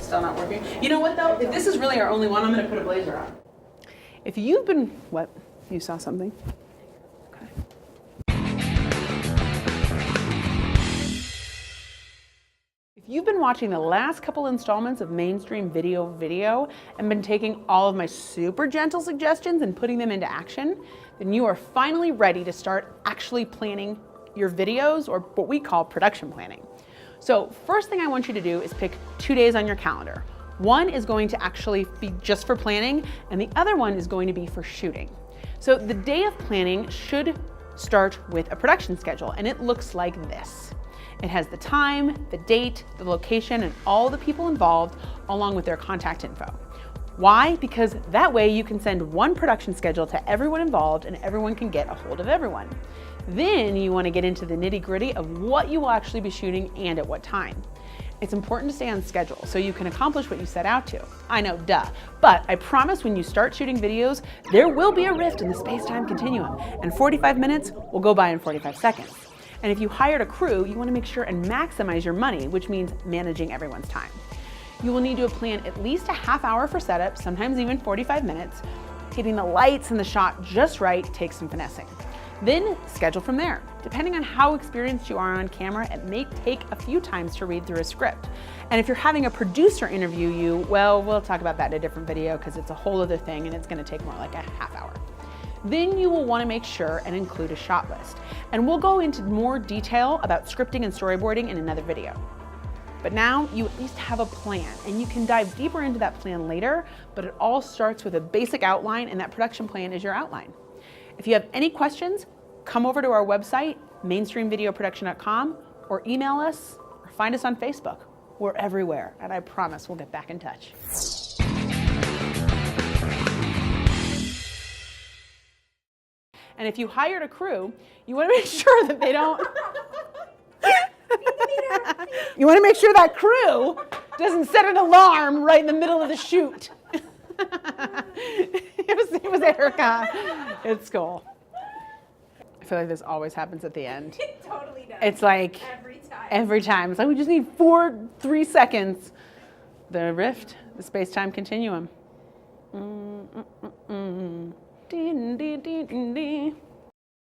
Still not working. You know what though? If this is really our only one, I'm going to put a blazer on. If you've been, what? You saw something? Okay. If you've been watching the last couple installments of Mainstream Video and been taking all of my super gentle suggestions and putting them into action, then you are finally ready to start actually planning your videos, or what we call production planning. So first thing I want you to do is pick 2 days on your calendar. One is going to actually be just for planning, and the other one is going to be for shooting. So the day of planning should start with a production schedule, and it looks like this. It has the time, the date, the location, and all the people involved, along with their contact info. Why? Because that way you can send one production schedule to everyone involved and everyone can get a hold of everyone. Then you want to get into the nitty-gritty of what you will actually be shooting and at what time. It's important to stay on schedule so you can accomplish what you set out to. I know, duh, but I promise when you start shooting videos, there will be a rift in the space-time continuum, and 45 minutes will go by in 45 seconds. And if you hired a crew, you want to make sure and maximize your money, which means managing everyone's time. You will need to plan at least a half hour for setup, sometimes even 45 minutes. Getting the lights and the shot just right takes some finessing. Then schedule from there. Depending on how experienced you are on camera, it may take a few times to read through a script. And if you're having a producer interview you, well, we'll talk about that in a different video because it's a whole other thing and it's going to take more like a half hour. Then you will want to make sure and include a shot list. And we'll go into more detail about scripting and storyboarding in another video. But now you at least have a plan, and you can dive deeper into that plan later, but it all starts with a basic outline, and that production plan is your outline. If you have any questions, come over to our website, mainstreamvideoproduction.com, or email us, or find us on Facebook. We're everywhere, and I promise we'll get back in touch. And if you hired a crew, you want to make sure that they don't... You want to make sure that crew doesn't set an alarm right in the middle of the shoot. It was Erica. It's cool. I feel like this always happens at the end. It totally does. It's like every time. It's like we just need 3 seconds. The rift, the space-time continuum.